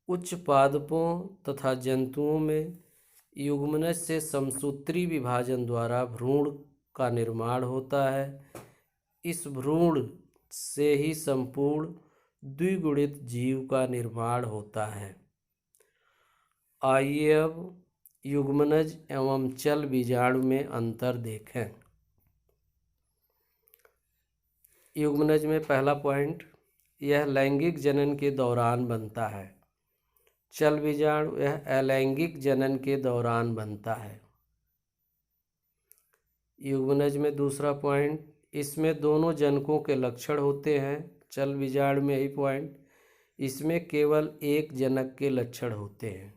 उच्च पादपों तथा जंतुओं में युग्मनज से समसूत्री विभाजन द्वारा भ्रूण का निर्माण होता है। इस भ्रूण से ही संपूर्ण द्विगुणित जीव का निर्माण होता है। आइए अब युग्मनज एवं चल बीजाणु में अंतर देखें। युग्मनज में पहला पॉइंट, यह लैंगिक जनन के दौरान बनता है। चल बीजाणु यह अलैंगिक जनन के दौरान बनता है। युग्मनज में दूसरा पॉइंट, इसमें दोनों जनकों के लक्षण होते हैं। चल बीजाणु में यही पॉइंट, इसमें केवल एक जनक के लक्षण होते हैं।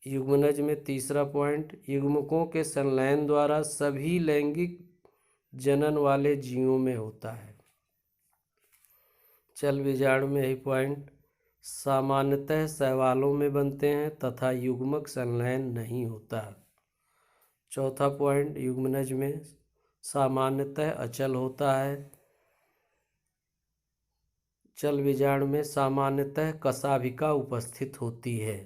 युग्मनज में तीसरा पॉइंट, युग्मकों के संलयन द्वारा सभी लैंगिक जनन वाले जीवों में होता है। चल बीजाणु में यही पॉइंट, सामान्यतः शैवालों में बनते हैं तथा युग्मक संलयन नहीं होता। चौथा पॉइंट, युग्मनज में सामान्यतः अचल होता है। चल बीजाणु में सामान्यतः कशाभिका उपस्थित होती है।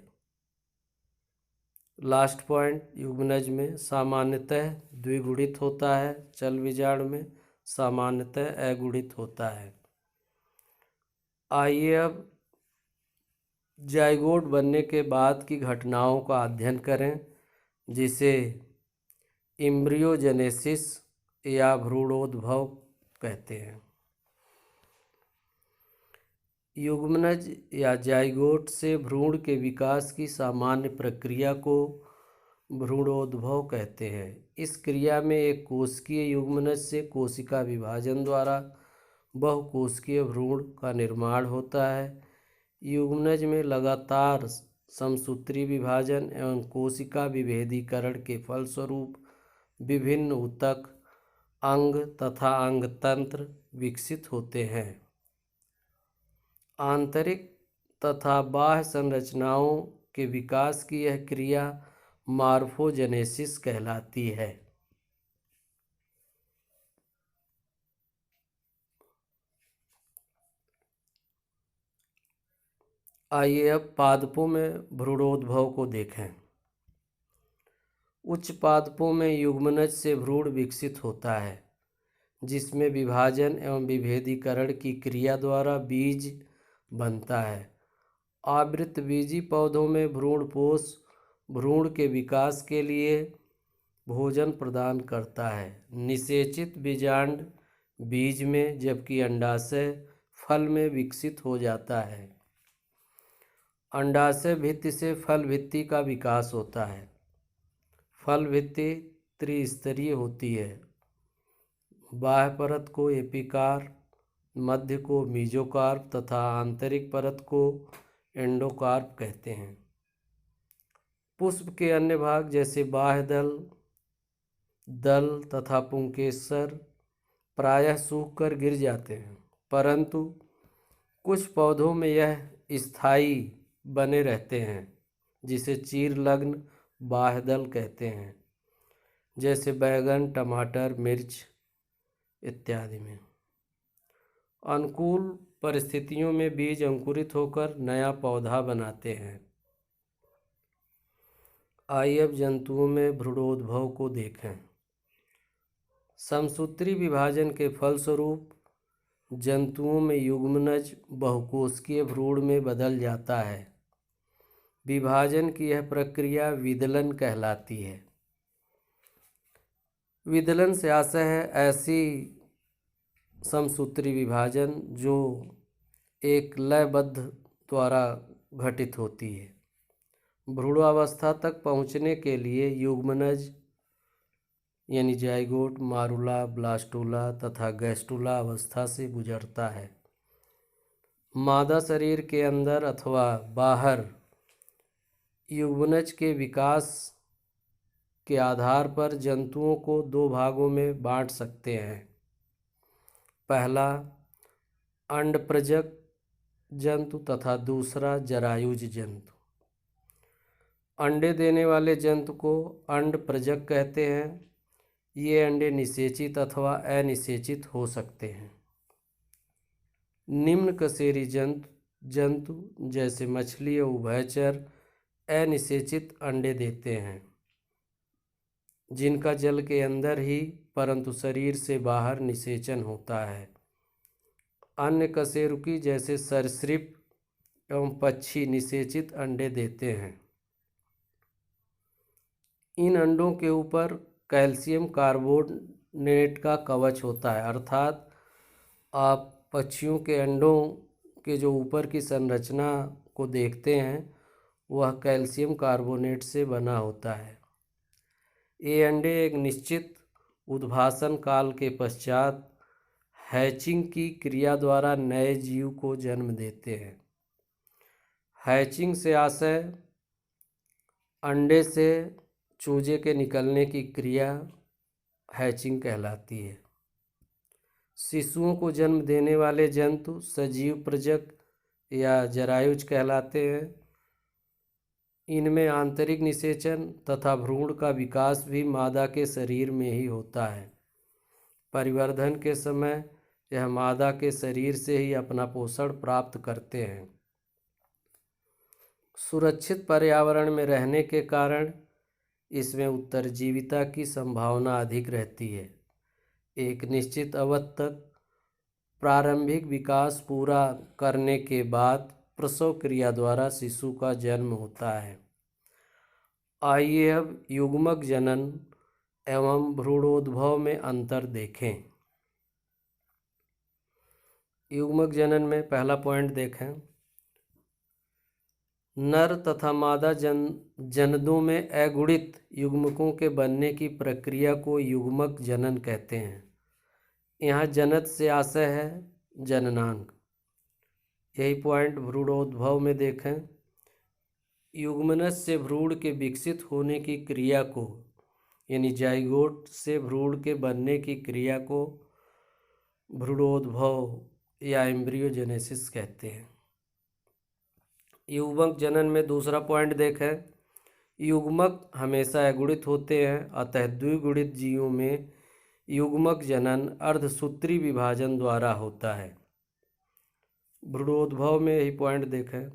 लास्ट पॉइंट, युग्मनज में सामान्यतः द्विगुणित होता है। चल बीजाणु में सामान्यतः अगुणित होता है। आइए अब जाइगोट बनने के बाद की घटनाओं का अध्ययन करें, जिसे एम्ब्रियोजेनेसिस या भ्रूणोद्भव कहते हैं। युग्मनज या जाइगोट से भ्रूण के विकास की सामान्य प्रक्रिया को भ्रूणोद्भव कहते हैं। इस क्रिया में एक कोशिकीय युग्मनज से कोशिका विभाजन द्वारा बहुकोशिकीय भ्रूण का निर्माण होता है। युग्मनज में लगातार समसूत्री विभाजन एवं कोशिका विभेदीकरण के फलस्वरूप विभिन्न ऊतक, अंग तथा अंगतंत्र विकसित होते हैं। आंतरिक तथा बाह्य संरचनाओं के विकास की यह क्रिया मॉर्फोजेनेसिस कहलाती है। आइए अब पादपों में भ्रूणोद्भव को देखें। उच्च पादपों में युग्मनज से भ्रूण विकसित होता है, जिसमें विभाजन एवं विभेदीकरण की क्रिया द्वारा बीज बनता है। आवृतबीजी पौधों में भ्रूणपोष भ्रूण के विकास के लिए भोजन प्रदान करता है। निषेचित बीजांड बीज में, जबकि अंडाशय फल में विकसित हो जाता है। अंडाशय भित्ति से फल भित्ति का विकास होता है। फल भित्ति त्रिस्तरीय होती है। बाह्य परत को एपिकार्प, मध्य को मीजोकार्प तथा आंतरिक परत को एंडोकार्प कहते हैं। पुष्प के अन्य भाग जैसे बाह्य दल तथा पुंकेसर प्रायः सूखकर गिर जाते हैं, परंतु कुछ पौधों में यह स्थायी बने रहते हैं, जिसे चीरलग्न बाह्य दल कहते हैं, जैसे बैंगन, टमाटर, मिर्च इत्यादि में। अनुकूल परिस्थितियों में बीज अंकुरित होकर नया पौधा बनाते हैं। आइए अब जंतुओं में भ्रूणोद्भव को देखें। समसूत्री विभाजन के फलस्वरूप जंतुओं में युग्मनज बहुकोशिकीय भ्रूण में बदल जाता है। विभाजन की यह प्रक्रिया विदलन कहलाती है। विदलन से आशय है ऐसी समसूत्री विभाजन जो एक लयबद्ध द्वारा घटित होती है। भ्रूणावस्था तक पहुंचने के लिए युग्मनज यानी जाइगोट मारुला, ब्लास्टुला तथा गैस्टुला अवस्था से गुजरता है। मादा शरीर के अंदर अथवा बाहर युग्मनज के विकास के आधार पर जंतुओं को दो भागों में बांट सकते हैं। पहला अंडप्रजक जंतु तथा दूसरा जरायुज जंतु। अंडे देने वाले जंतु को अंडप्रजक कहते हैं। ये अंडे निषेचित अथवा अनिषेचित हो सकते हैं। निम्न कशेरी जंतु जंतु जैसे मछली या उभयचर अनिषेचित अंडे देते हैं, जिनका जल के अंदर ही परंतु शरीर से बाहर निषेचन होता है। अन्य कशेरुकी जैसे सरीसृप एवं पक्षी निषेचित अंडे देते हैं। इन अंडों के ऊपर कैल्शियम कार्बोनेट का कवच होता है, अर्थात आप पक्षियों के अंडों के जो ऊपर की संरचना को देखते हैं वह कैल्शियम कार्बोनेट से बना होता है। ये अंडे एक निश्चित उद्भासन काल के पश्चात हैचिंग की क्रिया द्वारा नए जीव को जन्म देते हैं। हैचिंग से आशय अंडे से चूजे के निकलने की क्रिया हैचिंग कहलाती है। शिशुओं को जन्म देने वाले जंतु सजीव प्रजक या जरायुज कहलाते हैं। इनमें आंतरिक निषेचन तथा भ्रूण का विकास भी मादा के शरीर में ही होता है। परिवर्धन के समय यह मादा के शरीर से ही अपना पोषण प्राप्त करते हैं। सुरक्षित पर्यावरण में रहने के कारण इसमें उत्तरजीविता की संभावना अधिक रहती है। एक निश्चित अवधि तक प्रारंभिक विकास पूरा करने के बाद प्रसव क्रिया द्वारा शिशु का जन्म होता है। आइए अब युग्मक जनन एवं भ्रूणोद्भव में अंतर देखें। युग्मक जनन में पहला पॉइंट देखें, नर तथा मादा जनदों में अगुणित युग्मकों के बनने की प्रक्रिया को युग्मक जनन कहते हैं। यहाँ जनत से आशय है जननांग। यही पॉइंट भ्रूणोद्भव में देखें, युग्मनज से भ्रूण के विकसित होने की क्रिया को यानी जाइगोट से भ्रूण के बनने की क्रिया को भ्रूणोद्भव या एम्ब्रियोजेनेसिस कहते हैं। युग्मक जनन में दूसरा पॉइंट देखें, युग्मक हमेशा अगुणित होते हैं, अतः द्विगुणित जीवों में युग्मक जनन अर्धसूत्री विभाजन द्वारा होता है। भ्रूणोद्भव में यही पॉइंट देखें,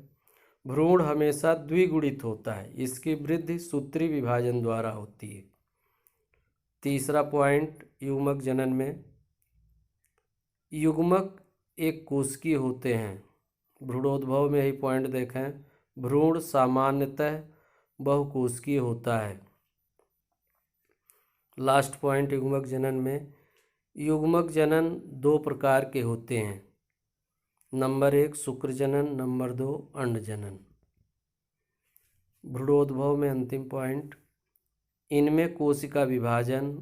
भ्रूण हमेशा द्विगुणित होता है, इसकी वृद्धि सूत्री विभाजन द्वारा होती है। तीसरा पॉइंट युग्मक जनन में, युग्मक एक कोशिकीय होते हैं। भ्रूणोद्भव में यही पॉइंट देखें, भ्रूण सामान्यतः बहुकोशिकीय होता है। लास्ट पॉइंट युग्मक जनन में, युग्मक जनन दो प्रकार के होते हैं। नंबर 1 शुक्र जनन, नंबर 2 अंड जनन। भ्रूणोद्भव में अंतिम पॉइंट, इनमें कोशिका विभाजन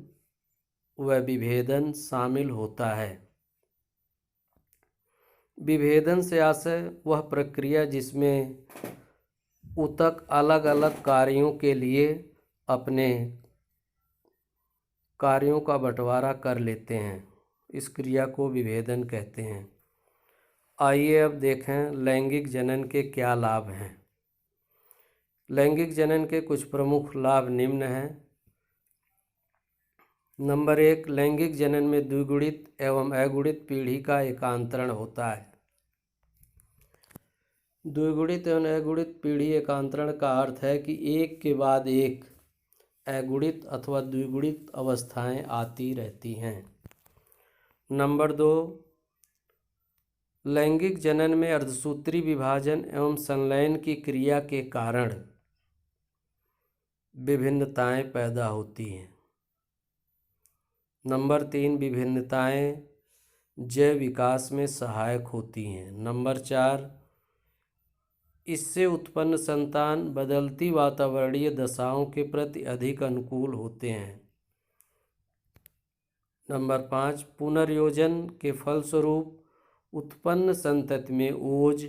व विभेदन शामिल होता है। विभेदन से आशय वह प्रक्रिया जिसमें ऊतक अलग अलग कार्यों के लिए अपने कार्यों का बंटवारा कर लेते हैं, इस क्रिया को विभेदन कहते हैं। आइए अब देखें लैंगिक जनन के क्या लाभ हैं। लैंगिक जनन के कुछ प्रमुख लाभ निम्न हैं। नंबर 1, लैंगिक जनन में द्विगुणित एवं अगुणित पीढ़ी का एकांतरण होता है। द्विगुणित एवं अगुणित पीढ़ी एकांतरण का अर्थ है कि एक के बाद एक अगुणित अथवा द्विगुणित अवस्थाएं आती रहती हैं। नंबर 2, लैंगिक जनन में अर्धसूत्री विभाजन एवं संलयन की क्रिया के कारण विभिन्नताएं पैदा होती हैं। नंबर 3, विभिन्नताएं जैव विकास में सहायक होती हैं। नंबर 4, इससे उत्पन्न संतान बदलती वातावरणीय दशाओं के प्रति अधिक अनुकूल होते हैं। नंबर 5, पुनर्योजन के फलस्वरूप उत्पन्न संतति में ओज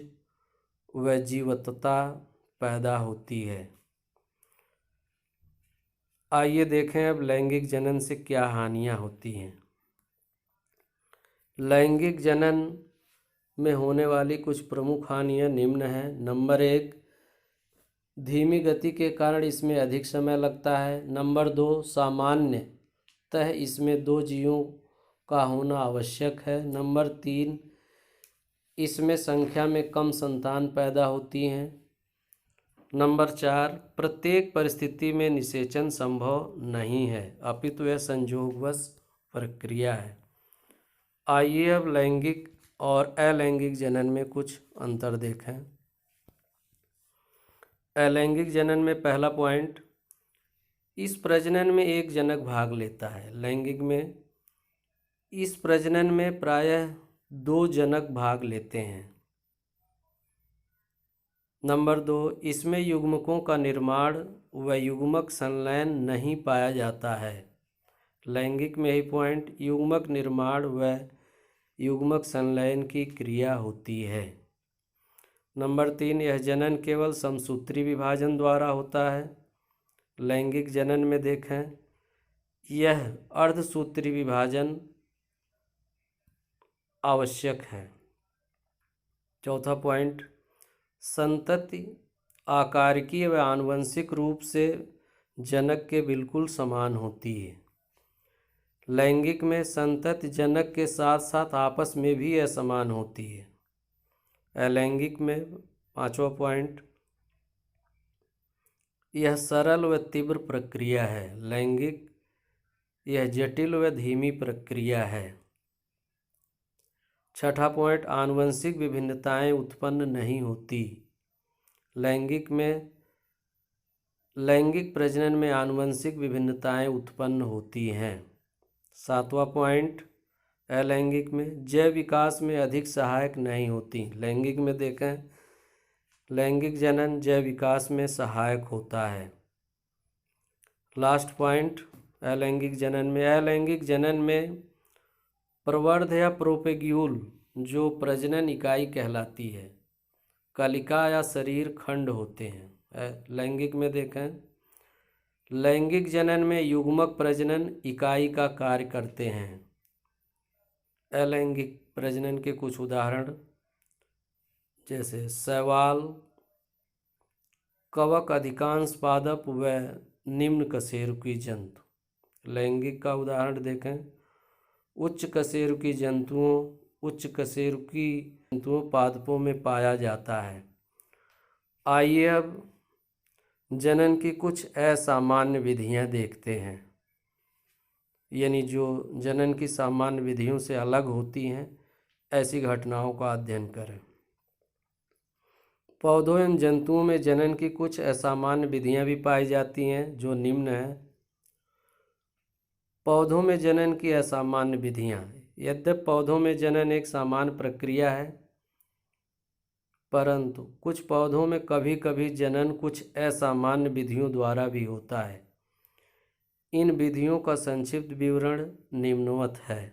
व जीवंतता पैदा होती है। आइए देखें अब लैंगिक जनन से क्या हानियां होती हैं। लैंगिक जनन में होने वाली कुछ प्रमुख हानियां निम्न हैं। नंबर 1, धीमी गति के कारण इसमें अधिक समय लगता है। नंबर 2, सामान्यतः इसमें 2 जीवों का होना आवश्यक है। नंबर 3, इसमें संख्या में कम संतान पैदा होती हैं। नंबर 4, प्रत्येक परिस्थिति में निषेचन संभव नहीं है, अपितु यह संयोगवश प्रक्रिया है। आइए अब लैंगिक और अलैंगिक जनन में कुछ अंतर देखें। अलैंगिक जनन में पहला पॉइंट, इस प्रजनन में एक जनक भाग लेता है। लैंगिक में इस प्रजनन में प्रायः 2 जनक भाग लेते हैं। नंबर 2, इसमें युग्मकों का निर्माण व युग्मक संलयन नहीं पाया जाता है। लैंगिक में ही पॉइंट, युग्मक निर्माण व युग्मक संलयन की क्रिया होती है। नंबर 3, यह जनन केवल समसूत्री विभाजन द्वारा होता है। लैंगिक जनन में देखें, यह अर्धसूत्री विभाजन आवश्यक है। चौथा पॉइंट, संतति आकारिकीय व आनुवंशिक रूप से जनक के बिल्कुल समान होती है। लैंगिक में संतति जनक के साथ साथ आपस में भी असमान होती है। अलैंगिक में पांचवा पॉइंट, यह सरल व तीव्र प्रक्रिया है। लैंगिक यह जटिल व धीमी प्रक्रिया है। छठा पॉइंट, आनुवंशिक विभिन्नताएं उत्पन्न नहीं होती। लैंगिक प्रजनन में आनुवंशिक विभिन्नताएं उत्पन्न होती हैं। सातवां पॉइंट, अलैंगिक में जैव विकास में अधिक सहायक नहीं होती। लैंगिक में देखें, लैंगिक जनन जैव विकास में सहायक होता है। लास्ट पॉइंट, अलैंगिक जनन में प्रवर्ध या प्रोपेग्यूल जो प्रजनन इकाई कहलाती है, कलिका या शरीर खंड होते हैं। लैंगिक में देखें, लैंगिक जनन में युग्मक प्रजनन इकाई का कार्य करते हैं। अलैंगिक प्रजनन के कुछ उदाहरण जैसे शैवाल, कवक, अधिकांश पादप व निम्न कशेरुकी जंतु। लैंगिक का उदाहरण देखें, उच्च कशेरुकी जंतुओं पादपों में पाया जाता है। आइए अब जनन की कुछ असामान्य विधियां देखते हैं, यानी जो जनन की सामान्य विधियों से अलग होती हैं, ऐसी घटनाओं का अध्ययन करें। पौधों एवं जंतुओं में जनन की कुछ असामान्य विधियां भी पाई जाती हैं, जो निम्न है। पौधों में जनन की असामान्य विधियां। यद्यपि पौधों में जनन एक सामान्य प्रक्रिया है, परंतु कुछ पौधों में कभी कभी जनन कुछ असामान्य विधियों द्वारा भी होता है। इन विधियों का संक्षिप्त विवरण निम्नवत है।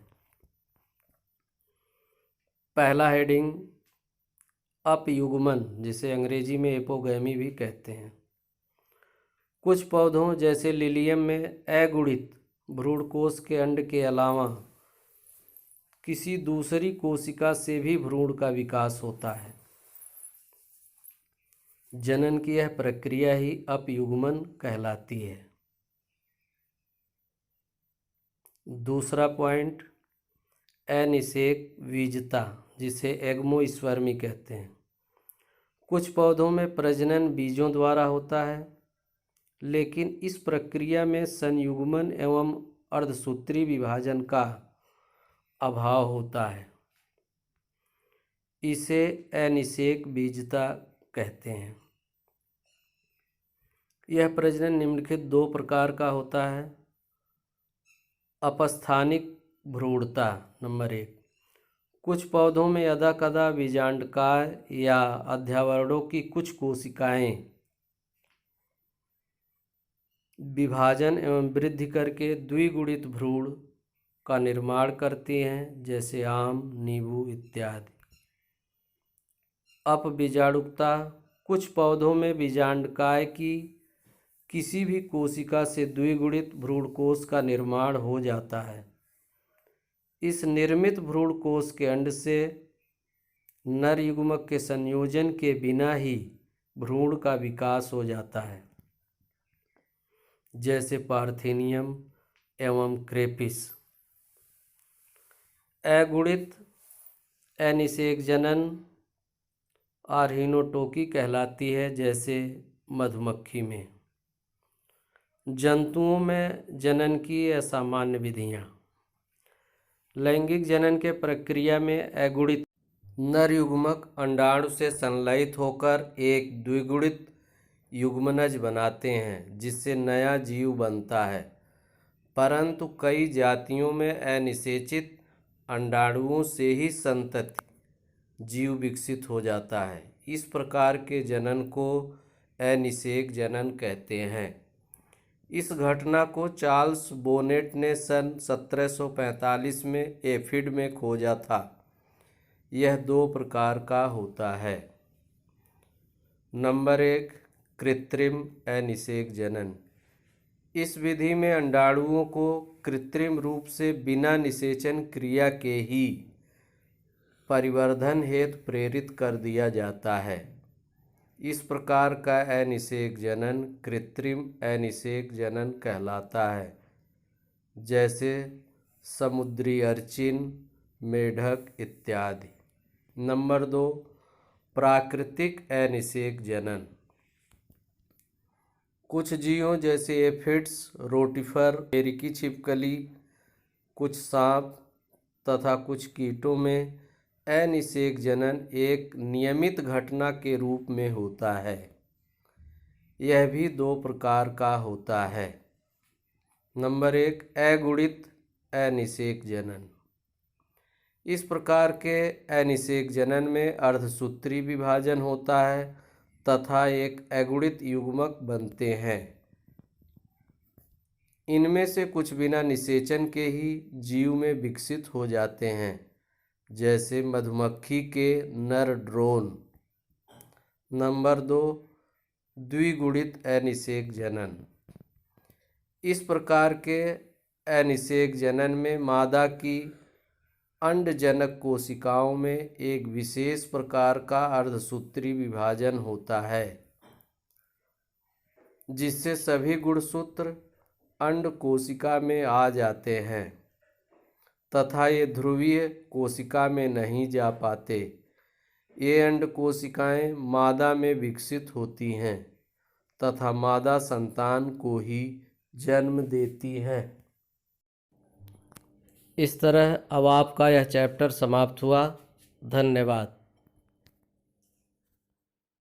पहला हेडिंग, अपयुग्मन, जिसे अंग्रेजी में एपोगैमी भी कहते हैं। कुछ पौधों जैसे लिलियम में अगुणित भ्रूणकोश के अंड के अलावा किसी दूसरी कोशिका से भी भ्रूण का विकास होता है। जनन की यह प्रक्रिया ही अपयुग्मन कहलाती है। दूसरा पॉइंट, अनिषेक बीजता, जिसे एग्मोस्पर्मी कहते हैं। कुछ पौधों में प्रजनन बीजों द्वारा होता है, लेकिन इस प्रक्रिया में संयुग्मन एवं अर्धसूत्री विभाजन का अभाव होता है। इसे अनिषेक बीजता कहते हैं। यह प्रजनन निम्नलिखित 2 प्रकार का होता है। अपस्थानिक भ्रूणता, नंबर 1, कुछ पौधों में यदाकदा बीजांडकाय या अध्यावरणों की कुछ कोशिकाएं विभाजन एवं वृद्धि करके द्विगुणित भ्रूण का निर्माण करती हैं, जैसे आम, नींबू इत्यादि। अपबीजाणुकता, कुछ पौधों में बीजांडकाय की किसी भी कोशिका से द्विगुणित भ्रूणकोश का निर्माण हो जाता है। इस निर्मित भ्रूणकोश के अंड से नर युग्मक के संयोजन के बिना ही भ्रूण का विकास हो जाता है, जैसे पार्थेनियम एवं क्रेपिस। अगुणित अनिषेक जनन आर्हिनोटोकी कहलाती है, जैसे मधुमक्खी में। जंतुओं में जनन की असामान्य विधियाँ। लैंगिक जनन के प्रक्रिया में अगुणित नर युग्मक अंडाणु से संलयित होकर एक द्विगुणित युग्मनज बनाते हैं, जिससे नया जीव बनता है। परंतु कई जातियों में अनिषेचित अंडाणुओं से ही संतति जीव विकसित हो जाता है। इस प्रकार के जनन को अनिषेक जनन कहते हैं। इस घटना को चार्ल्स बोनेट ने सन 1745 में एफिड में खोजा था। यह 2 प्रकार का होता है। नंबर 1, कृत्रिम अनिषेक जनन। इस विधि में अंडाणुओं को कृत्रिम रूप से बिना निषेचन क्रिया के ही परिवर्धन हेतु प्रेरित कर दिया जाता है। इस प्रकार का अनिषेक जनन कृत्रिम अनिषेक जनन कहलाता है, जैसे समुद्री अर्चिन, मेढक इत्यादि। नंबर 2, प्राकृतिक अनिषेक जनन। कुछ जीवों जैसे एफिड्स, रोटिफर, अमेरिकी छिपकली, कुछ सांप तथा कुछ कीटों में अनिषेक जनन एक नियमित घटना के रूप में होता है। यह भी 2 प्रकार का होता है। नंबर 1, अगुणित अनिषेक जनन। इस प्रकार के अनिषेक जनन में अर्धसूत्री विभाजन होता है तथा एक अगुणित युग्मक बनते हैं। इनमें से कुछ बिना निषेचन के ही जीव में विकसित हो जाते हैं, जैसे मधुमक्खी के नर ड्रोन। नंबर 2, द्विगुणित अनिषेक जनन। इस प्रकार के अनिषेक जनन में मादा की अंडजनक कोशिकाओं में एक विशेष प्रकार का अर्धसूत्री विभाजन होता है, जिससे सभी गुणसूत्र अंड कोशिका में आ जाते हैं तथा ये ध्रुवीय कोशिका में नहीं जा पाते। ये अंड कोशिकाएं मादा में विकसित होती हैं तथा मादा संतान को ही जन्म देती है। इस तरह अब आपका यह चैप्टर समाप्त हुआ। धन्यवाद।